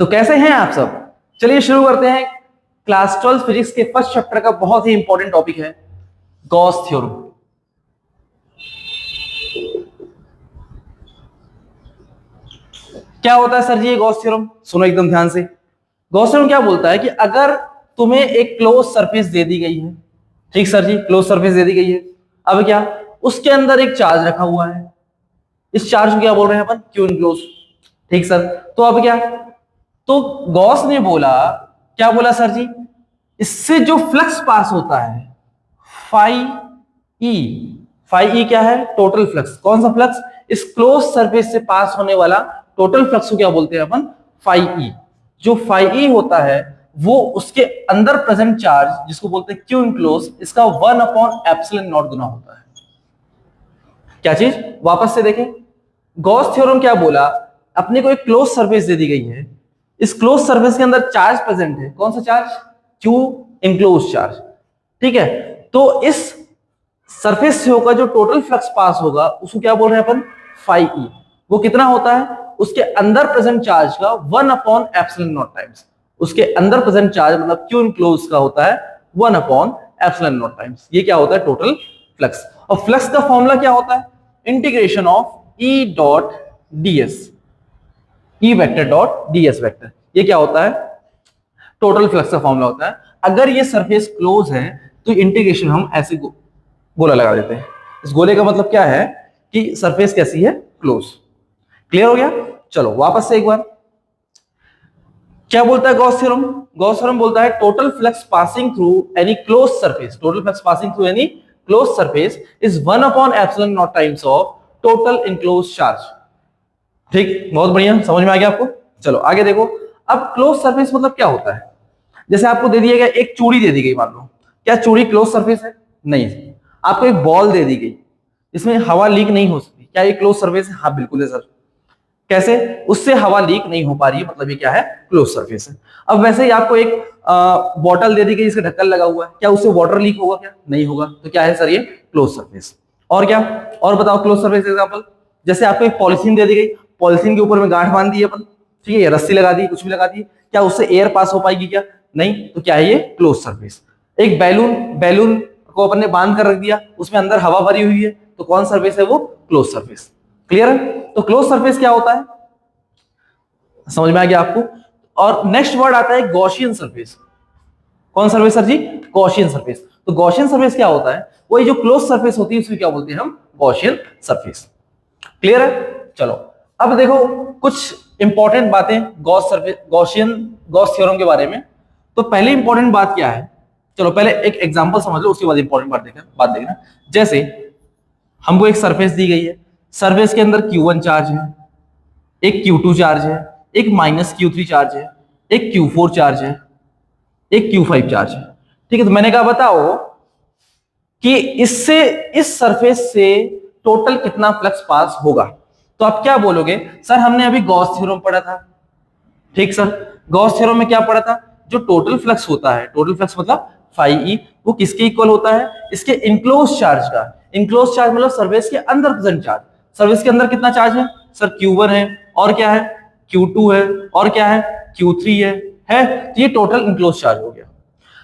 तो कैसे हैं आप सब? चलिए शुरू करते हैं। क्लास 12 फिजिक्स के फर्स्ट चैप्टर का बहुत ही इंपॉर्टेंट टॉपिक है गॉस थ्योरम। क्या होता है सर जी ये गॉस थ्योरम? सुनो एकदम ध्यान से। गॉस थ्योरम क्या बोलता है कि अगर तुम्हें एक क्लोज सरफेस दे दी गई है, ठीक सर जी, क्लोज सरफेस दे दी गई है, अब क्या उसके अंदर एक चार्ज रखा हुआ है, इस चार्ज को क्या बोल रहे हैं अपन? Q enclose. ठीक सर, तो अब क्या, तो गॉस ने बोला, क्या बोला सर जी, इससे जो फ्लक्स पास होता है फाई ई, फाई ई क्या है? Total flux. कौन सा फ्लक्स? इस क्लोज सरफेस से पास होने वाला टोटल फ्लक्स को क्या बोलते हैं अपन? Phi E. जो फाई ई होता है वो उसके अंदर प्रेजेंट चार्ज जिसको बोलते हैं क्यू इनक्लोज, इसका 1/एप्सिलॉन नॉट गुना होता है। क्या चीज? वापस से देखें, गॉस थ्योरम क्या बोला, अपने को एक क्लोज सरफेस दे दी गई है, इस क्लोज सरफेस के अंदर चार्ज प्रेजेंट है। कौन सा चार्ज? Q enclose charge. ठीक है, तो इस सरफेस से होकर जो टोटल फ्लक्स पास होगा उसको क्या बोल रहे हैं अपन? Phi E. वो कितना होता है? उसके अंदर प्रेजेंट चार्ज का 1/एप्सिलॉन नॉट टाइम्स। उसके अंदर प्रेजेंट चार्ज मतलब क्यू इनक्लोज का होता है 1/एप्सिलॉन नॉट टाइम्स। ये क्या होता है? Total flux. और फ्लक्स का फॉर्मूला क्या होता है? Integration of E dot DS, E vector dot DS vector. ये क्या होता है? टोटल फ्लक्स का फॉर्मूला होता है। अगर ये सरफेस क्लोज है तो इंटीग्रेशन हम ऐसे गोला लगा देते हैं। इस गोले का मतलब क्या है कि सरफेस कैसी है? क्लोज। क्लियर हो गया? चलो वापस से एक बार, क्या बोलता है गॉस थ्योरम? गॉस थ्योरम बोलता है total flux passing through any close surface, total flux passing through any close surface is 1/एप्सिलॉन naught times of total enclose charge. ठीक, बहुत बढ़िया, समझ में आ गया आपको? चलो आगे देखो। अब क्लोज सरफेस मतलब क्या होता है? जैसे आपको दे दिया गया एक चूड़ी दे दी गई, मान लो, क्या चूड़ी क्लोज सरफेस है? नहीं। आपको एक बॉल दे दी गई, इसमें हवा लीक नहीं हो सकती, क्या ये क्लोज सरफेस है? हाँ बिल्कुल है सर। कैसे? उससे हवा लीक नहीं हो पा रही है, मतलब ये क्या है? क्लोज सरफेस है। अब वैसे ही आपको एक बॉटल दे दी गई, इसका ढक्कन लगा हुआ है, क्या उससे वाटर लीक होगा? क्या नहीं होगा। तो क्या है सर? ये क्लोज सरफेस। और क्या? और बताओ क्लोज सरफेस एग्जांपल। जैसे आपको एक पॉलिथीन दे दी गई, पॉलिथीन के ऊपर में गांठ बांध दी अपन, ठीक है, रस्सी लगा दी, कुछ भी लगा दी, क्या उससे एयर पास हो पाएगी? क्या नहीं। तो क्या है? ये क्लोज सरफेस। एक बैलून, बैलून को अपन ने बांध कर रख दिया, उसमें अंदर हवा भरी हुई है, तो कौन सरफेस है? वो क्लोज सरफेस। क्लियर है? तो क्लोज सरफेस क्या होता है, समझ में आ गया आपको? और नेक्स्ट वर्ड आता है गॉसियन सरफेस। कौन सरफेस सर जी? Gaussian surface. तो गॉसियन सरफेस क्या होता है? वही जो क्लोज सरफेस होती है उसको क्या बोलते हैं हम? Gaussian surface. क्लियर है? चलो अब देखो कुछ इंपॉर्टेंट बातें गॉस सरफेस, गॉस थ्योरम के बारे में। तो पहले इंपॉर्टेंट बात क्या है, चलो पहले एक एग्जांपल समझ लो, उसके बाद इंपॉर्टेंट बात देखना। जैसे हमको एक सरफेस दी गई है, सरफेस के अंदर Q1 चार्ज है, एक Q2 चार्ज है, एक -Q3 चार्ज है, एक Q4 चार्ज है, एक Q5 चार्ज है। ठीक है, तो मैंने कहा बताओ कि इससे, इस सरफेस से टोटल कितना फ्लक्स पास होगा। तो आप क्या बोलोगे? सर हमने अभी गॉस थ्योरम पढ़ा था। ठीक सर, गॉस थ्योरम में क्या पढ़ा था? जो टोटल फ्लक्स होता है, टोटल फ्लक्स मतलब फाई ई, वो किसके इक्वल होता है? इसके इनक्लोज चार्ज का। इनक्लोज चार्ज मतलब सरफेस के अंदर प्रेजेंट चार्ज। सरफेस के अंदर कितना चार्ज है सर? Q1 है, और क्या है? Q2 है, और क्या है? Q3 है। तो ये टोटल इनक्लोज चार्ज हो गया।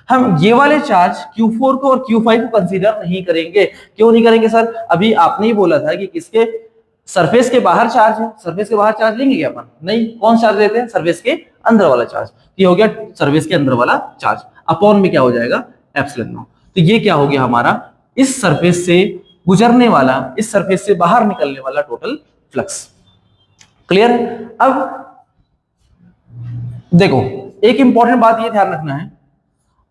हम ये वाले चार्ज Q4 को और Q5 को कंसीडर नहीं करेंगे। क्यों नहीं करेंगे सर? अभी आपने ही बोला था कि किसके सरफेस के बाहर चार्ज है, सरफेस के बाहर चार्ज लेंगे क्या अपन? नहीं। कौन चार्ज लेते हैं? सरफेस के अंदर वाला चार्ज। ये हो गया सरफेस के अंदर वाला चार्ज, अपॉन में क्या हो जाएगा? Epsilon not. तो ये क्या हो गया हमारा? इस सरफेस से गुजरने वाला, इस सरफेस से बाहर निकलने वाला टोटल फ्लक्स। क्लियर? अब देखो एक इंपॉर्टेंट बात ये ध्यान रखना है,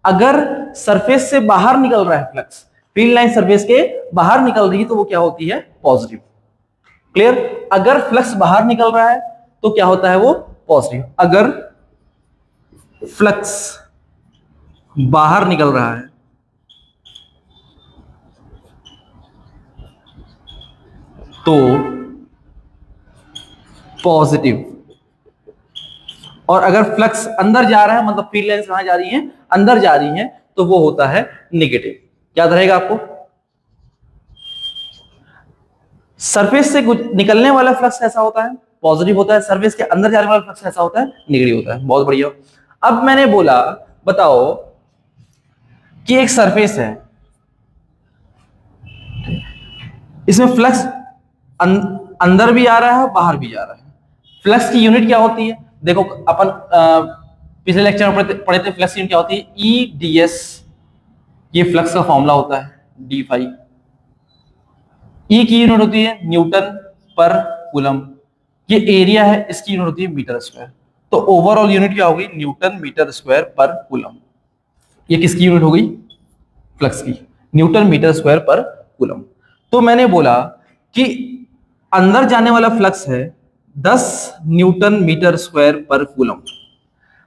अगर सरफेस से बाहर निकल रहा है फ्लक्स, फील्ड लाइन सरफेस के बाहर निकल रही है, तो वो क्या होती है? पॉजिटिव। क्लियर? अगर फ्लक्स बाहर निकल रहा है तो क्या होता है? वो पॉजिटिव। अगर फ्लक्स बाहर निकल रहा है तो पॉजिटिव, और अगर फ्लक्स अंदर जा रहा है, मतलब फील्ड लाइन कहां जा रही है? अंदर जा रही है, तो वो होता है नेगेटिव। याद रहेगा आपको? सरफेस से निकलने वाला फ्लक्स कैसा होता है? पॉजिटिव होता है, सरफेस के अंदर जाने वाला फ्लक्स कैसा होता है, नेगेटिव होता है। बहुत बढ़िया। अब मैंने बोला बताओ कि एक सरफेस है, इसमें फ्लक्स अंदर भी आ रहा है बाहर भी जा रहा है। फ्लक्स की यूनिट क्या होती है, देखो अपन पिछले लेक्चर में पढ़े थे फ्लक्स की यूनिट क्या होती है, ई डी एस, ये फ्लक्स का फॉर्मूला होता है डी फाई। ई की यूनिट होती है न्यूटन पर कूलम, ये एरिया है, इसकी यूनिट होती है मीटर स्क्वायर। तो ओवरऑल यूनिट क्या होगी, न्यूटन मीटर स्क्वायर पर कूलम। ये किसकी यूनिट हो गई, फ्लक्स की, न्यूटन मीटर स्क्वायर पर कूलम। तो मैंने बोला कि अंदर जाने वाला फ्लक्स है 10 न्यूटन मीटर स्क्वायर पर कूलम,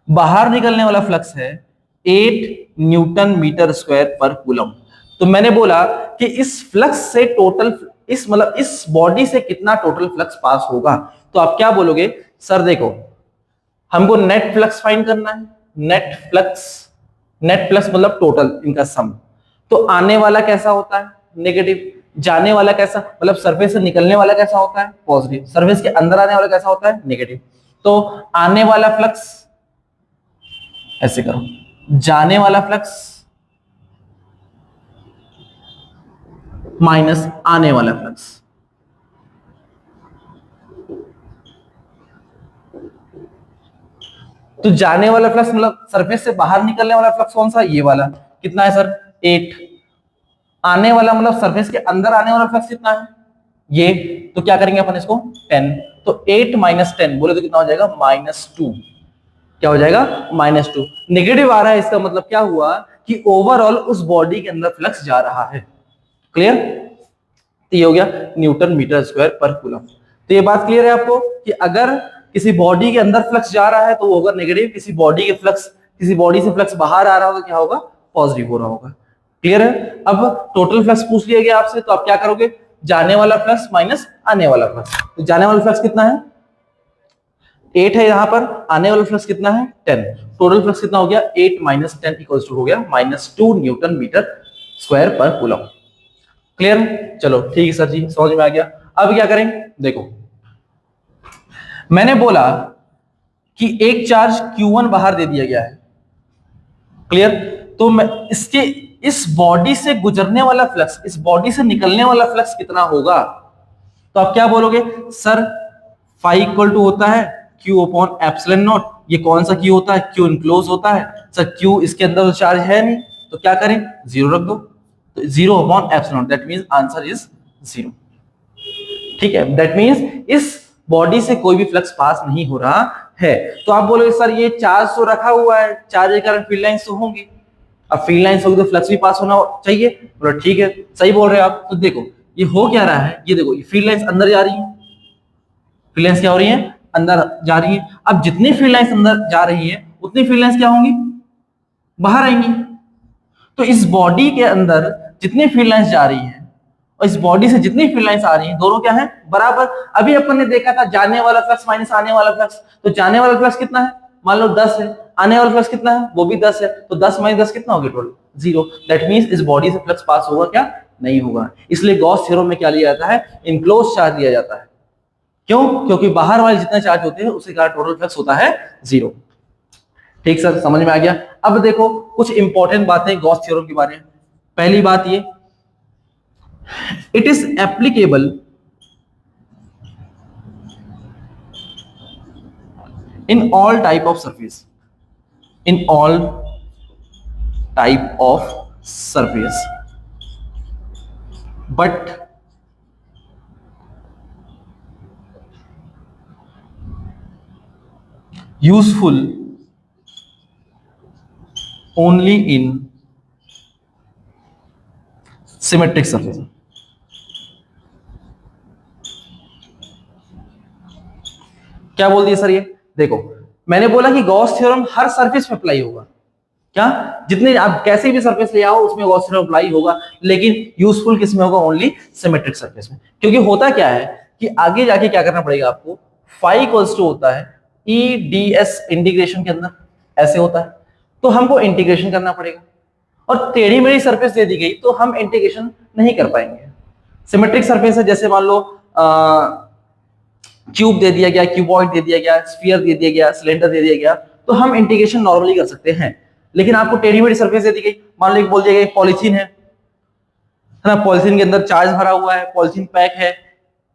बाहर निकलने वाला फ्लक्स है 8 न्यूटन मीटर स्क्वायर पर कूलम। तो मैंने बोला कि इस फ्लक्स से टोटल, इस मतलब इस बॉडी से कितना टोटल फ्लक्स पास होगा। तो आप क्या बोलोगे, सर देखो हमको नेट फ्लक्स फाइंड करना है, नेट फ्लक्स मतलब टोटल इनका सम। तो आने वाला कैसा होता है, नेगेटिव, जाने वाला कैसा मतलब सरफेस से निकलने वाला कैसा होता है, पॉजिटिव, सरफेस के अंदर आने वाला कैसा होता है, नेगेटिव। तो आने वाला फ्लक्स ऐसे करो, जाने वाला फ्लक्स माइनस आने वाला फ्लक्स। तो जाने वाला फ्लक्स मतलब सरफेस से बाहर निकलने वाला फ्लक्स कौन सा, ये वाला, कितना है सर 8। आने वाला मतलब सरफेस के अंदर आने वाला फ्लक्स कितना है, ये, तो क्या करेंगे अपन इसको 10। तो 8 माइनस 10 बोले तो कितना हो जाएगा, -2। क्या हो जाएगा, -2। नेगेटिव आ रहा है, इसका मतलब क्या हुआ कि ओवरऑल उस बॉडी के अंदर फ्लक्स जा रहा है। क्लियर, तो ये हो गया न्यूटन मीटर स्क्वायर पर कूलम। तो ये बात क्लियर है आपको कि अगर किसी बॉडी के अंदर फ्लक्स जा रहा है तो वो होगा नेगेटिव, किसी बॉडी से फ्लक्स बाहर आ रहा होगा क्या होगा, पॉजिटिव हो रहा होगा। क्लियर है। अब टोटल फ्लक्स पूछ लिया गया आपसे, तो आप क्या करोगे, जाने वाला फ्लक्स माइनस आने वाला फ्लक्स। तो जाने वाला फ्लक्स कितना है, 8 है यहां पर, आने वाला फ्लक्स कितना है 10। टोटल फ्लक्स कितना हो गया, 8 माइनस 10 इक्वल्स टू हो गया -2 न्यूटन मीटर स्क्वायर पर कूलम। क्लियर, चलो ठीक है सर जी, समझ में आ गया। अब क्या करें, देखो मैंने बोला कि एक चार्ज Q1 बाहर दे दिया गया है। क्लियर, तो मैं इसके इस बॉडी से गुजरने वाला फ्लक्स, इस बॉडी से निकलने वाला फ्लक्स कितना होगा। तो आप क्या बोलोगे, सर फाई इक्वल टू होता है Q अपॉन एप्सिलॉन नॉट। ये कौन सा Q होता है, Q इनक्लोज होता है। सर Q इसके अंदर तो चार्ज है नहीं, तो क्या करें, 0 रख दो। तो 0 upon epsilon, that means answer is 0। ठीक है, दैट मींस इस बॉडी से कोई भी फ्लक्स पास नहीं हो रहा है। तो आप बोलोगे सर ये चार्ज तो रखा हुआ है, चार्ज के कारण फील्ड लाइंस तो होंगी, अब फील्ड लाइंस होगी तो फ्लक्स भी पास होना चाहिए। बोला ठीक है, सही बोल रहे हैं आप। तो देखो ये हो क्या रहा है, ये देखो ये फील्ड लाइंस अंदर जा रही है, फील्ड लाइंस क्या हो रही है, अंदर जा रही है। अब जितनी फील्ड लाइंस अंदर जा रही है उतनी फील्ड लाइंस क्या होंगी, बाहर आएंगी। तो इस बॉडी के अंदर जितनी फील्ड लाइंस जा रही है और इस बॉडी से जितनी फील्ड लाइंस आ रही हैं, दोनों क्या है, बराबर। अभी अपन ने देखा था जाने वाला फ्लक्स माइनस आने वाला फ्लक्स। तो जाने वाला फ्लक्स कितना है, मान लो 10 है, आने वाला फ्लक्स कितना है, वो भी 10 है। तो 10 माइनस 10 कितना हो गया, टोटल 0। दैट मींस इस बॉडी से फ्लक्स पास होगा क्या, नहीं होगा। इसलिए गॉस थ्योरम में क्या लिया जाता है, इनक्लोज चार्ज लिया जाता है। क्यों, क्योंकि बाहर वाले जितने चार्ज होते हैं उसके कारण टोटल फ्लक्स होता है 0। ठीक सर, समझ में आ गया। अब देखो कुछ इंपॉर्टेंट बातें गॉस थ्योरम के बारे में। पहली बात ये, it is applicable in all type of surface, in all type of surface, but useful only in symmetric surface। क्या बोल दिया सर ये, देखो मैंने बोला कि गॉस थ्योरम हर सरफेस में अप्लाई होगा। क्या, जितने आप कैसे भी सरफेस ले आओ उसमें गॉस थ्योरम अप्लाई होगा, लेकिन यूजफुल किस में होगा, ओनली सिमेट्रिक सरफेस में। क्योंकि होता क्या है कि आगे जाके क्या करना पड़ेगा आपको, फाई इक्वल्स टू होता है ई डी एस इंटीग्रेशन के अंदर, ऐसे होता है। तो हमको इंटीग्रेशन करना पड़ेगा, और टेढ़ी मेढ़ी सरफेस दे दी गई तो हम इंटीग्रेशन नहीं कर पाएंगे। सिमेट्रिक सरफेस है, जैसे मान लो क्यूब दे दिया गया, क्यूबॉइड दे दिया गया, स्फीयर दे दिया गया, सिलेंडर दे दिया गया, तो हम इंटीग्रेशन नॉर्मली कर सकते हैं। लेकिन आपको टेढ़ी मेढ़ी सरफेस दे दी गई, मान लो बोल दिया गया पॉलीथीन है ना, पॉलीथीन के अंदर चार्ज भरा हुआ है, पॉलीथीन पैक है,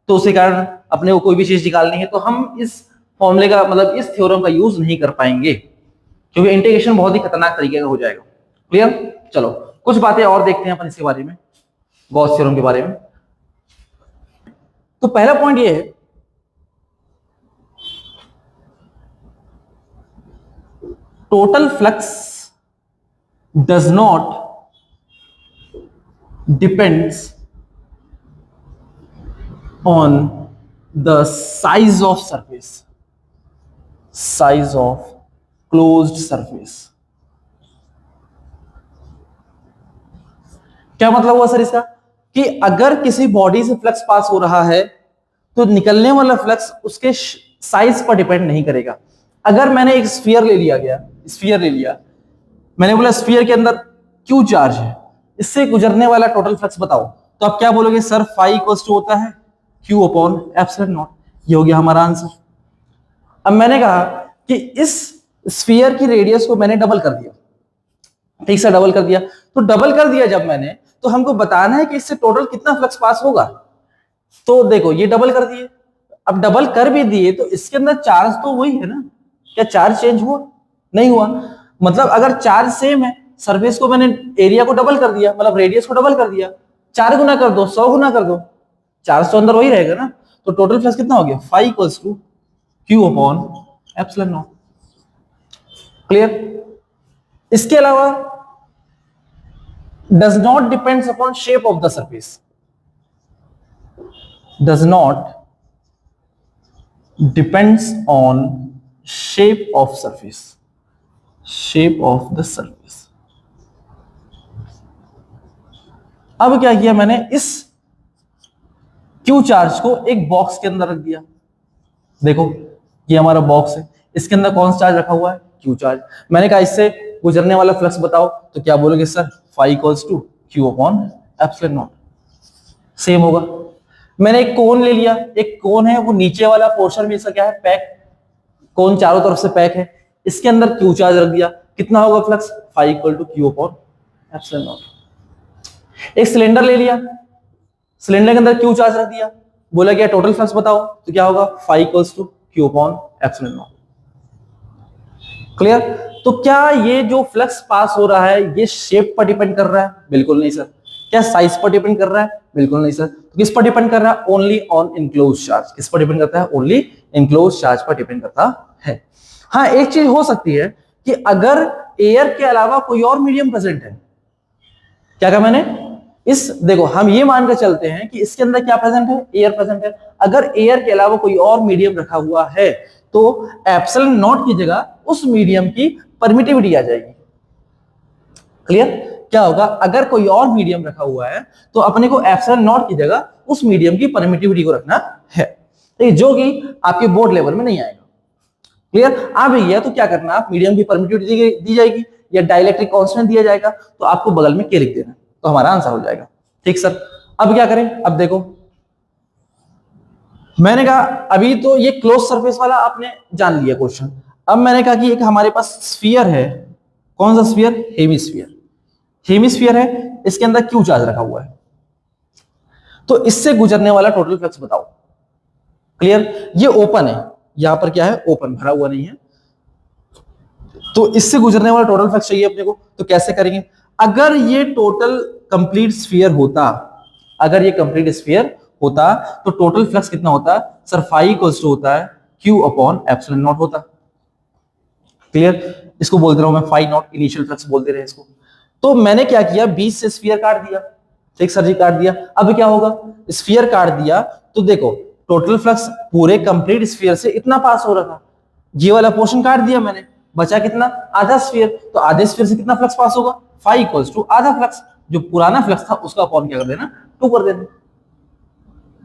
तो उसके कारण अपने को कोई भी चीज निकालनी है, तो हम इस फॉर्मूले का मतलब इस थ्योरम का यूज नहीं कर पाएंगे, क्योंकि इंटीग्रेशन बहुत ही खतरनाक तरीके का हो जाएगा। क्लियर? चलो कुछ बातें और देखते हैं अपन इसके बारे में, गॉस थ्योरम के बारे में। तो पहला पॉइंट ये है, total flux does not depends on the size of surface, size of closed surface। क्या मतलब हुआ सर इसका, कि अगर किसी बॉडी से फ्लक्स पास हो रहा है तो निकलने वाला फ्लक्स उसके साइज पर डिपेंड नहीं करेगा। अगर मैंने एक स्फीयर ले लिया, मैंने बोला स्फीयर के अंदर क्यू चार्ज है, इससे गुजरने वाला टोटल फ्लक्स बताओ, तो आप क्या बोलोगे सर फाई इक्वल्स टू होता है Q अपॉन एप्सिलॉन नॉट। ये हो गया हमारा आंसर। अब मैंने कहा कि इस स्फीयर की रेडियस को मैंने डबल कर दिया, ठीक से डबल कर दिया, तो डबल कर दिया जब मैंने, तो हमको बताना है कि इससे टोटल कितना फ्लक्स पास होगा। तो देखो ये डबल कर दिए, अब डबल कर भी दिए तो इसके अंदर चार्ज तो वही है ना, क्या चार्ज चेंज हुआ? नहीं हुआ। मतलब अगर चार्ज सेम है, सरफेस को मैंने एरिया को डबल कर दिया, मतलब रेडियस को डबल कर दिया, 4 गुना कर दो, 100 गुना कर दो, चार्ज तो अंदर वही रहेगा ना, तो टोटल फ्लक्स कितना हो गया phi equals to Q upon epsilon naught. Clear? इसके अलावा does not depends upon shape of the surface, does not depends on shape of surface, shape of the surface. अब क्या किया मैंने, इस क्यू चार्ज को एक बॉक्स के अंदर रख दिया। देखो ये हमारा बॉक्स है, इसके अंदर कौन सा चार्ज रखा हुआ है? Q charge. मैंने कहा इससे गुजरने वाला फ्लक्स बताओ, तो क्या बोलोगे sir phi equals to Q upon epsilon naught. Same होगा। मैंने एक कोन ले लिया, एक कोन है, वो नीचे वाला पोर्शन में इसका क्या है पैक, कोन चारों तरफ से पैक है, इसके अंदर क्यू चार्ज रख दिया, कितना होगा flux? Phi equal to Q upon epsilon naught. एक सिलेंडर ले लिया, सिलेंडर के अंदर क्यू चार्ज रख दिया, बोला क्या टोटल फ्लक्स बताओ, तो क्या होगा phi equals to Q upon epsilon naught. Clear? तो क्या ये जो फ्लक्स पास हो रहा है ये शेप पर डिपेंड कर रहा है? बिल्कुल नहीं सर। क्या साइज पर डिपेंड कर रहा है? बिल्कुल नहीं सर। तो किस पर डिपेंड कर रहा है? Only on enclose charge. किस पर डिपेंड करता है? ओनली इनक्लोज चार्ज पर डिपेंड करता है। हाँ एक चीज हो सकती है कि अगर एयर के अलावा कोई और मीडियम प्रेजेंट है, क्या कहा मैंने, इस देखो हम ये मानकर चलते हैं कि इसके अंदर क्या प्रेजेंट है? एयर प्रेजेंट है। अगर एयर के अलावा कोई और मीडियम रखा हुआ है तो एप्सिलॉन नॉट की जगह उस मीडियम की परमिटिविटी आ जाएगी। क्लियर? क्या होगा, अगर कोई और मीडियम रखा हुआ है तो अपने को एप्सिलॉन नॉट की जगह उस मीडियम की परमिटिविटी को रखना है, जो कि आपके बोर्ड लेवल में नहीं आएगा। क्लियर? आ भी गया तो क्या करना, आप मीडियम की परमिटिविटी दी जाएगी या डाइलेक्ट्रिक कांस्टेंट दिया जाएगा, तो आपको बगल में के लिख देना, तो हमारा आंसर हो जाएगा। ठीक सर। अब क्या करें, अब देखो मैंने कहा अभी तो ये क्लोज सरफेस वाला आपने जान लिया क्वेश्चन। अब मैंने कहा कि एक हमारे पास स्फीयर है, कौन सा स्फीयर? हेमिस्फीयर। हेमिस्फीयर है, इसके अंदर क्यू चार्ज रखा हुआ है, तो इससे गुजरने वाला टोटल फ्लक्स बताओ। क्लियर? ये ओपन है, यहां पर क्या है ओपन, भरा हुआ नहीं है, तो इससे गुजरने वाला टोटल फ्लक्स चाहिए अपने को, तो कैसे करेंगे? अगर ये टोटल कंप्लीट स्फीयर होता, अगर ये कंप्लीट स्फीयर होता तो टोटल फ्लक्स कितना होता सर? फाई इक्वल्स टू होता है क्यू अपॉन एप्सिलॉन नॉट होता। क्लियर? इसको बोलते रहो मैं फाई नॉट, इनिशियल फ्लक्स बोलते रहे इसको। तो मैंने क्या किया, बीच से स्फीयर काट दिया। ठीक सर जी, काट दिया। अब क्या होगा, स्फीयर काट दिया तो देखो टोटल फ्लक्स पूरे कंप्लीट स्फीयर से इतना पास हो रहा था, ये वाला पोर्शन काट दिया मैंने, बचा कितना? आधा स्फीयर। तो आधे स्फीयर से कितना फ्लक्स पास होगा? फाई इक्वल्स टू आधा फ्लक्स, जो पुराना फ्लक्स था उसका अपॉन क्या कर देना? 2 कर देना।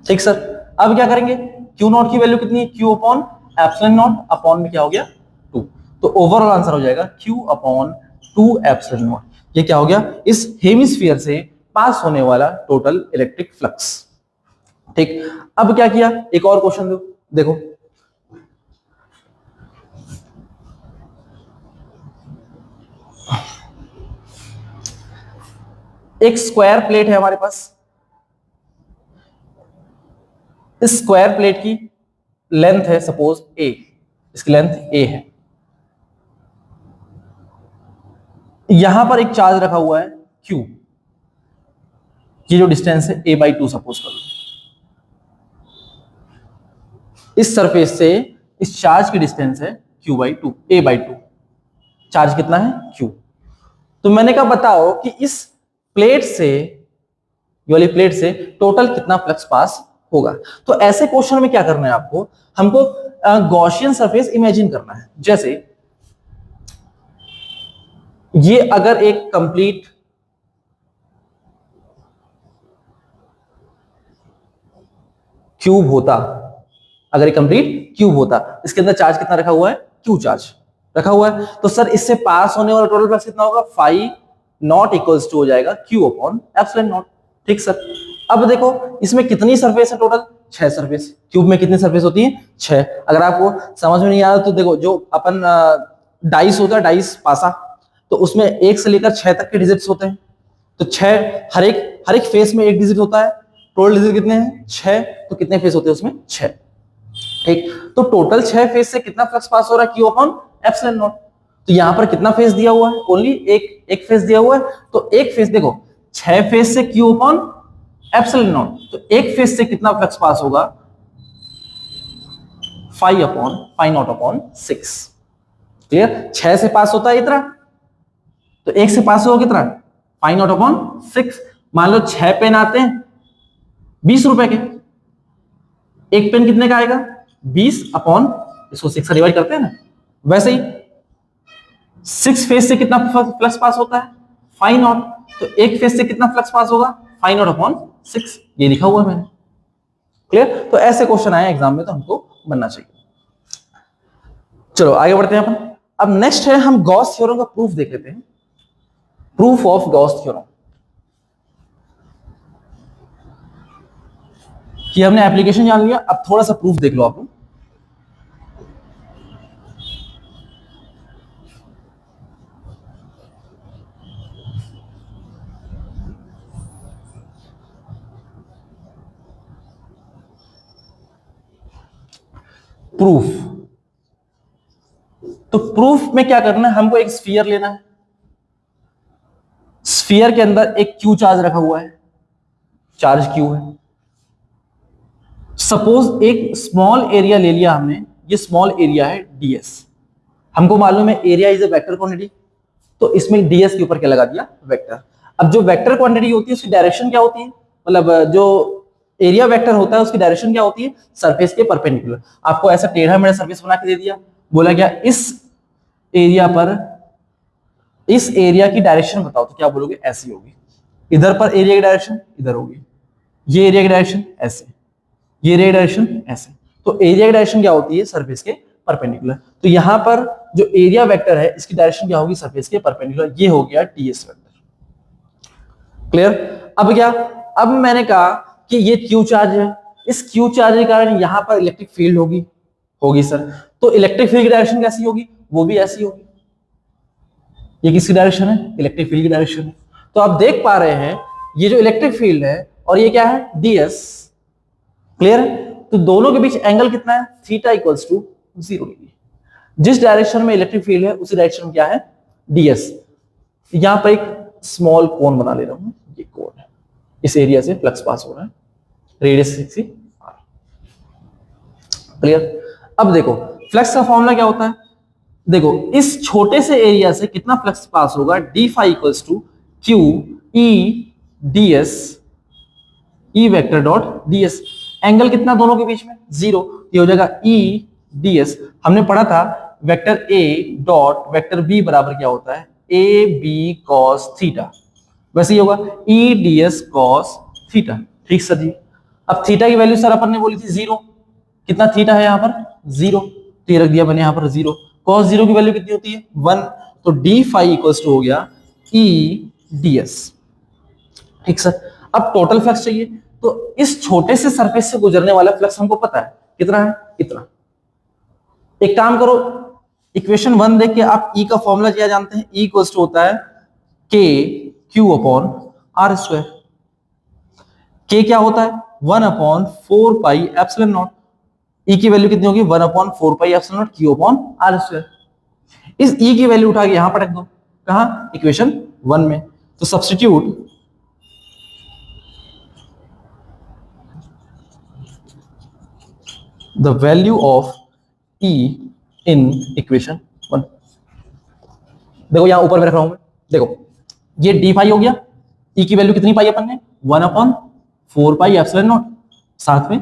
ठीक सर। अब क्या करेंगे, क्यू नॉट की वैल्यू कितनी है? Q upon epsilon not, upon में क्या हो गया 2, तो ओवरऑल आंसर हो जाएगा क्यू अपॉन 2 एप्सिलॉन नॉट। ये क्या हो गया, इस हेमिस्फीयर से पास होने वाला टोटल इलेक्ट्रिक फ्लक्स। ठीक। अब क्या किया, एक और क्वेश्चन दो, देखो एक स्क्वायर प्लेट है हमारे पास, इस स्क्वायर प्लेट की लेंथ है सपोज ए, इसकी लेंथ ए है, यहां पर एक चार्ज रखा हुआ है क्यू, ये जो डिस्टेंस है a/2 सपोज कर लो, इस सरफेस से इस चार्ज की डिस्टेंस है q/2, a/2, चार्ज कितना है q। तो मैंने कहा बताओ कि इस प्लेट से, ये वाली प्लेट से टोटल कितना फ्लक्स पास होगा। तो ऐसे क्वेश्चन में क्या करना है आपको, हमको गॉसियन सरफेस इमेजिन करना है। जैसे ये अगर एक कंप्लीट क्यूब होता, अगर एक कंप्लीट क्यूब होता, इसके अंदर चार्ज कितना रखा हुआ है, क्यू चार्ज रखा हुआ है, तो सर इससे पास होने वाला टोटल फ्लक्स कितना होगा, फाई नॉट इक्वल्स टू हो जाएगा क्यू अपॉन एप्सिलॉन नॉट। ठीक सर। अब देखो इसमें कितनी सरफेस है टोटल, 6 सरफेस। क्यूब में कितनी सरफेस होती है, 6। अगर आपको समझ में नहीं आ रहा तो देखो, जो अपन डाइस होता है, डाइस पासा, तो उसमें 1 से लेकर 6 तक के डिजिट्स होते हैं, तो 6 हर एक फेस में 1 डिजिट होता है, टोटल डिजिट कितने हैं 6, तो कितने फेस होते हैं उसमें 6। ठीक, तो टोटल 6 फेस से कितना फ्लक्स पास हो रहा है, क्यू अपॉन एप्सिलॉन नॉट। तो यहां पर कितना फेस दिया हुआ है, ओनली एक फेस दिया हुआ है, तो एक फेस देखो 6 फेस से क्यू अपॉन एप्सिलॉन नॉट, तो एक फेस से कितना फ्लक्स पास होगा, फाई नॉट अपॉन 6। क्लियर, 6 से पास होता है इतना, तो एक से पास होगा कितना, फाई नॉट अपॉन 6। मान लो 6 पेन आते हैं 20 रुपए के, एक पेन कितने का आएगा 20 अपॉन, इसको 6 से डिवाइड करते हैं ना, वैसे ही 6 फेस से कितना फ्लक्स पास होता है, फाई नॉट, तो एक फेस से कितना फ्लक्स पास होगा, फाई नॉट अपॉन 6, ये लिखा हुआ है मैंने। क्लियर, तो ऐसे क्वेश्चन आए एग्जाम में तो हमको बनना चाहिए। चलो आगे बढ़ते हैं अपन। अब नेक्स्ट है, हम गॉस थ्योरम का प्रूफ देख लेते हैं, प्रूफ ऑफ गॉस थ्योरम। कि हमने एप्लीकेशन जान लिया, अब थोड़ा सा प्रूफ देख लो आप लोग। प्रूफ, तो प्रूफ में क्या करना है, हमको एक स्फीयर लेना है, स्फीयर के अंदर एक क्यू चार्ज रखा हुआ है, चार्ज क्यू है। सपोज एक स्मॉल एरिया ले लिया हमने, ये स्मॉल एरिया है ds, हमको मालूम है area is a vector quantity, तो इसमें ds के ऊपर क्या लगा दिया, वेक्टर। अब जो वेक्टर क्वांटिटी होती है उसकी डायरेक्शन क्या होती है, मतलब जो एरिया वेक्टर होता है उसकी डायरेक्शन क्या होती है, सरफेस के परपेंडिकुलर। आपको ऐसा टेढ़ा मेढ़ा सरफेस बना के दे दिया, बोला गया इस एरिया पर, इस एरिया की डायरेक्शन बताओ, तो क्या बोलोगे, ऐसी होगी। इधर पर एरिया की डायरेक्शन इधर होगी, ये एरिया की डायरेक्शन ऐसे, ये एरिया की डायरेक्शन ऐसे, तो एरिया की डायरेक्शन क्या होती है, सरफेस के परपेंडिकुलर। तो यहां पर जो एरिया वेक्टर है इसकी डायरेक्शन क्या होगी, सरफेस के परपेंडिकुलर, ये हो गया ds वेक्टर। क्लियर। अब क्या, अब मैंने कहा कि ये क्यू चार्ज है, इस क्यू चार्ज के कारण यहां पर इलेक्ट्रिक फील्ड होगी सर, तो इलेक्ट्रिक फील्ड की डायरेक्शन कैसी होगी, वो भी ऐसी होगी। ये किसकी डायरेक्शन है, इलेक्ट्रिक फील्ड की डायरेक्शन है। तो आप देख पा रहे हैं ये जो इलेक्ट्रिक फील्ड है और ये क्या है, ds। क्लियर है, तो दोनों के बीच एंगल कितना है, थीटा इक्वल्स टू 0 डिग्री। जिस डायरेक्शन में इलेक्ट्रिक फील्ड है उसी डायरेक्शन में क्या है, ds। यहां पर एक स्मॉल कोन बना ले रहा हूं, ये कोन है, इस एरिया से फ्लक्स पास हो रहा है, रेडियस 6 r। क्लियर। अब देखो फ्लक्स का फॉर्मूला क्या होता है, देखो इस छोटे से एरिया से कितना फ्लक्स पास होगा, D phi equals to Q E ds, E vector dot ds। Angle कितना दोनों के बीच में, 0, ये हो जाएगा ई ds। हमने पढ़ा था vector a dot vector b बराबर क्या होता है, ए बी कॉस थीटा, वैसे ही होगा ई ds कॉस थीटा। ठीक सर जी। अब थीटा की वैल्यू सर अपन ने बोली थी 0, कितना थीटा है यहाँ पर 0, तो ये रख दिया मैंने यहाँ पर 0। कॉस 0 की वैल्यू कितनी होती है 1, तो डी फाई इक्वल्स टू हो गया ई ds। ठीक सर। अब टोटल फ्लक्स चाहिए, तो इस छोटे से सरफेस से गुजरने वाला फ्लक्स हमको पता है कितना है, इतना। एक काम करो, इक्वेशन 1 देख के आप ई का फॉर्मूला क्या जानते हैं, ई इक्वल्स टू होता है के क्यू अपॉन आर स्क्वायर। के क्या होता है, 1 upon 4 pi epsilon naught. E की वैल्यू कितनी होगी, 1 upon 4 pi epsilon naught Q upon R square. इस ई की वैल्यू उठा के यहां पर रख दो, कहां, इक्वेशन 1 में। तो substitute the value of E in equation 1। देखो यहां ऊपर में रख रहा हूं मैं, देखो ये डी फाई हो गया, ई की वैल्यू कितनी पाई अपन ने, 1 अपॉन 4 पाई एप्सिलॉन नॉट, साथ में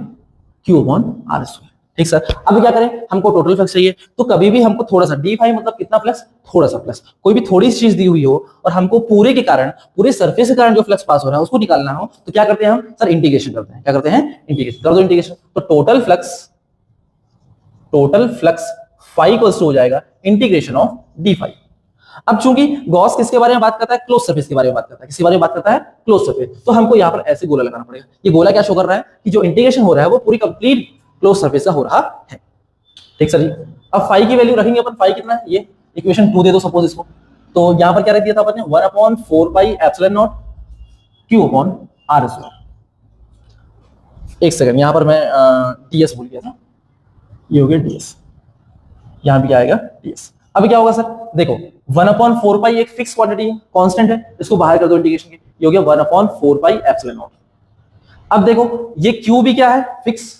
क्यू अपॉन आर स्क्वायर। ठीक सर, अभी क्या करें, हमको टोटल फ्लक्स चाहिए, तो कभी भी हमको थोड़ा सा डी फाई मतलब कितना फ्लक्स, थोड़ा सा फ्लक्स, कोई भी थोड़ी सी चीज दी हुई हो और हमको पूरे के कारण, पूरे सरफेस के कारण जो फ्लक्स पास हो रहा है उसको निकालना हो, तो क्या करते हैं हम सर, इंटीग्रेशन करते हैं। क्या करते हैं, इंटीग्रेशन कर दो, इंटीग्रेशन। तो total flux phi equals to हो जाएगा इंटीग्रेशन ऑफ डी फाई। अब चूंकि गॉस किसके बारे में बात करता है, क्लोज सरफेस के बारे में बात करता है, किसके बारे में बात करता है, क्लोज सरफेस। तो हमको यहाँ पर ऐसे गोला लगाना पड़ेगा। ये गोला क्या शो कर रहा है कि जो इंटीग्रेशन हो रहा है वो पूरी कंप्लीट क्लोज सरफेस का हो रहा है। ठीक सर जी, अब फाई की वैल्यू रखेंगे अपन, फाई कितना है, ये इक्वेशन 2 दे दो सपोज इसको। तो यहाँ पर क्या रख दिया था अपन ने, 1 upon 4 pi epsilon naught Q upon R square. एक सेकंड, यहाँ पर मैं टीएस भूल गया था, ये हो गया टीएस, यहाँ भी क्या आएगा टीएस। अभी क्या होगा सर, देखो 1 अपॉन 4 पाई एक फिक्स क्वांटिटी है, कांस्टेंट है, इसको बाहर कर दो इंटीग्रेशन के, ये हो गया 1 अपॉन 4 पाई एप्सिलॉन नॉट। अब देखो ये क्यू भी क्या है, फिक्स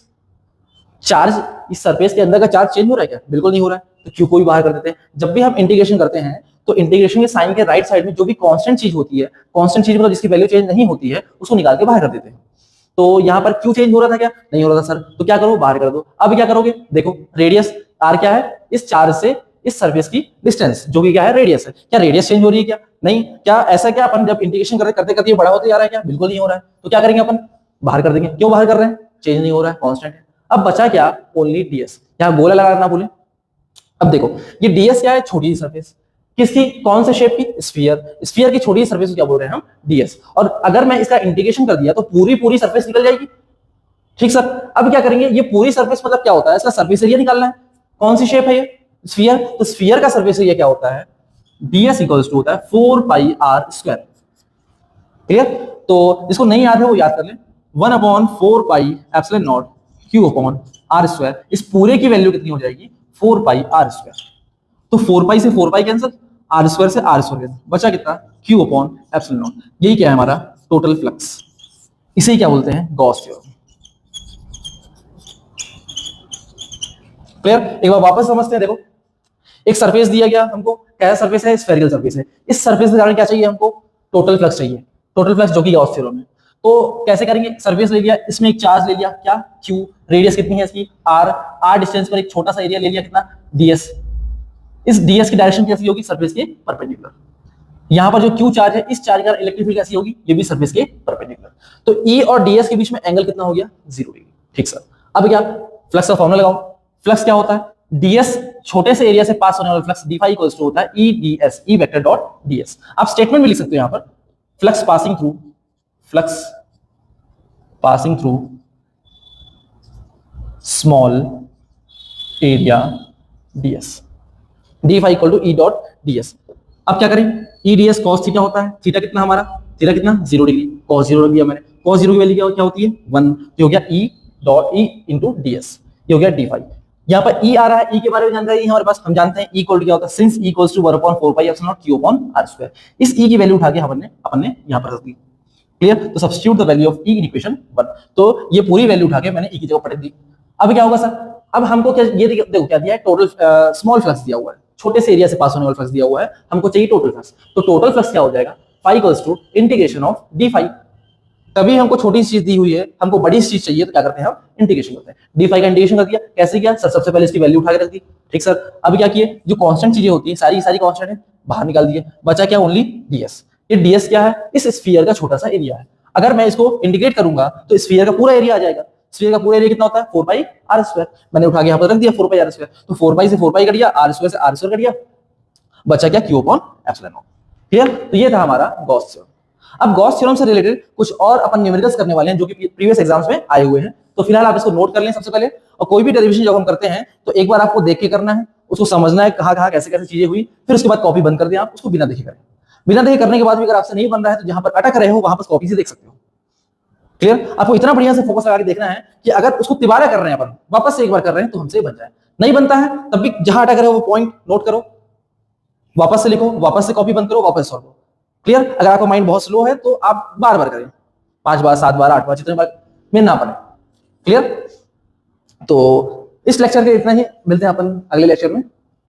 चार्ज, इस सरफेस के अंदर का चार्ज चेंज हो रहा है क्या, बिल्कुल नहीं हो रहा है, तो क्यू को भी बाहर कर देते हैं। जब भी हम इंटीग्रेशन करते हैं तो इंटीग्रेशन के साइन के राइट साइड में जो भी कांस्टेंट चीज होती है, कांस्टेंट चीज मतलब जिसकी वैल्यू चेंज नहीं होती है, उसको निकाल के बाहर कर देते हैं। तो यहाँ पर क्यू चेंज हो रहा था क्या, नहीं हो रहा था सर, तो क्या करो, बाहर कर दो। अब क्या करोगे, देखो रेडियस आर क्या है, इस चार्ज से इस सरफेस की डिस्टेंस जो कि क्या है, रेडियस है। क्या रेडियस चेंज हो रही है क्या, नहीं। क्या ऐसा, क्या अपन जब इंटीग्रेशन करते करते बड़ा होते जा रहा है क्या, बिल्कुल नहीं हो रहा है। तो क्या करेंगे अपन, बाहर कर देंगे। क्यों बाहर कर रहे हैं, चेंज नहीं हो रहा है, कांस्टेंट है। अब बचा क्या, ओनली डीएस। यहाँ गोला लगाना ना भूलें। अब देखो ये डीएस क्या है, छोटी सी सरफेस, किसकी, कौन से शेप की, स्फीयर। स्फीयर की छोटी सी सरफेस को क्या बोल रहे हैं हम, डीएस। और अगर मैं इसका इंटीग्रेशन कर दिया तो पूरी सरफेस निकल जाएगी। ठीक सर, अब क्या करेंगे, ये पूरी सरफेस मतलब क्या होता है, इसका सरफेस एरिया निकालना है। कौन सी शेप है ये, स्फीयर, तो स्फीयर का सरफेस एरिया क्या होता है, ds इक्वल्स टू होता है 4 पाई आर स्क्वायर। क्लियर, तो जिसको नहीं याद है वो याद कर लें, 1 upon 4 pi epsilon naught Q upon R square. इस पूरे की वैल्यू कितनी हो जाएगी, 4 पाई आर स्क्वायर। तो 4 पाई से 4 पाई कैंसिल, आर स्क्वायर से आर स्क्वायर कैंसिल, बचा कितना, क्यू अपॉन एप्सिलॉन नॉट। यही क्या है हमारा टोटल फ्लक्स, इसे क्या बोलते हैं, गॉस थ्योरम। क्लियर, एक बार वापस समझते हैं। देखो एक सरफेस दिया गया हमको, क्या सरफेस है, स्फेरिकल सरफेस है। इस सरफेस के कारण क्या चाहिए हमको, टोटल फ्लक्स चाहिए, टोटल फ्लक्स जो कि गॉस थ्योरम है। तो कैसे करेंगे, सरफेस ले लिया, इसमें एक चार्ज ले लिया, क्या, क्यू, रेडियस कितनी है इसकी, आर, आर डिस्टेंस पर एक छोटा सा एरिया ले लिया, कितना, डीएस। इस डीएस की डायरेक्शन कैसी होगी, सरफेस के परपेंडिकुलर। यहाँ पर जो क्यू चार्ज है, इस चार्ज का इलेक्ट्रिक फील्ड कैसी होगी, ये भी सरफेस के परपेंडिकुलर। तो ई और डीएस के बीच में एंगल कितना हो गया, 0 डिग्री। ठीक सर, अब क्या, फ्लक्स का फॉर्मूला लगाओ। फ्लक्स क्या होता है, डीएस छोटे से एरिया से पास होने वाला flux d phi equals to होता है E ds, E vector dot ds. आप स्टेटमेंट भी लिख सकते हो यहाँ पर, flux passing through small area ds, d phi equal to E dot ds. अब क्या करें, ई डीएस कॉस थीटा होता है, थीटा कितना हमारा, थीटा कितना, 0 डिग्री, कॉस 0 दिया मैंने, कॉस 0 की वैल्यू क्या होती है, 1, तो हो गया E dot E into DS, ये हो गया डी फाई। यहाँ पर ई आ रहा है, ई के बारे में जानकारी हमारे पास, हम जानते हैं ई इक्वल टू क्या होता है, since E equals to 1 upon 4 pi epsilon naught Q upon R square. इस ई की वैल्यू उठा के अपन ने यहाँ पर रख दी। क्लियर, तो substitute the value of E in equation 1। तो ये पूरी वैल्यू उठा के मैंने ई की जगह पलट दी। अब क्या होगा सर, अब हमको क्या, ये देखो क्या दिया है, टोटल स्मॉल फ्लक्स दिया हुआ है, छोटे से एरिया से पास होने वाला फ्लक्स दिया हुआ है, हमको चाहिए टोटल फ्लक्स। तो टोटल फ्लक्स क्या हो जाएगा, phi equals to integration of D phi. तभी हमको छोटी सी चीज दी हुई है, हमको बड़ी चीज चाहिए, तो क्या करते हैं हम, इंटीग्रेशन करते हैं। डी फाई का इंटीग्रेशन कर दिया, कैसे किया सर, सबसे पहले इसकी वैल्यू उठा के रख दी। ठीक सर, अब क्या किए, जो कांस्टेंट चीजें होती है सारी कांस्टेंट है, बाहर निकाल दिए, बचा क्या, ओनली डीएस। ये डीएस क्या है, इस स्फीयर का छोटा सा एरिया है। अगर मैं इसको इंटीग्रेट करूंगा तो स्फीयर का पूरा एरिया आ जाएगा। स्फीयर का पूरा एरिया कितना होता है, 4 पाई आर स्क्वायर। मैंने उठा के यहाँ पर रख दिया 4 पाई आर स्क्वायर। तो 4 पाई से 4 पाई कट गया, आर स्क्वायर से आर स्क्वायर कट गया, बचा क्या, Q upon epsilon naught. Clear, तो ये था हमारा गॉस थ्योरम। अब गॉस थ्योरम से रिलेटेड कुछ और अपन न्यूमेरिकल्स करने वाले हैं जो कि प्रीवियस एग्जाम्स में आए हुए हैं। तो फिलहाल आप इसको नोट कर लें सबसे पहले। और कोई भी डेरिवेशन जब हम करते हैं तो एक बार आपको देख के करना है, उसको समझना है कहाँ कहाँ कैसे कैसे चीजें हुई, फिर उसके बाद कॉपी बंद कर दें, आप उसको बिना देखे करें। बिना देखे करने के बाद भी अगर आपसे नहीं बन रहा है तो जहां पर अटक रहे हो वहां पर कॉपी से देख सकते हो। क्लियर? आपको इतना बढ़िया से फोकस लगा के देखना है कि अगर उसको तिबारा कर रहे हैं अपन, वापस से एक बार कर रहे हैं तो हमसे बन जाए। नहीं बनता है तब भी जहां अटक रहे हो वो पॉइंट नोट करो, वापस से लिखो, वापस से कॉपी बंद करो, वापस सॉल्व करो। क्लियर? अगर आपका माइंड बहुत स्लो है तो आप बार बार करें, 5 बार 7 बार 8 बार जितने बार में ना बने। क्लियर? तो इस लेक्चर के इतना ही, मिलते हैं अपन अगले लेक्चर में।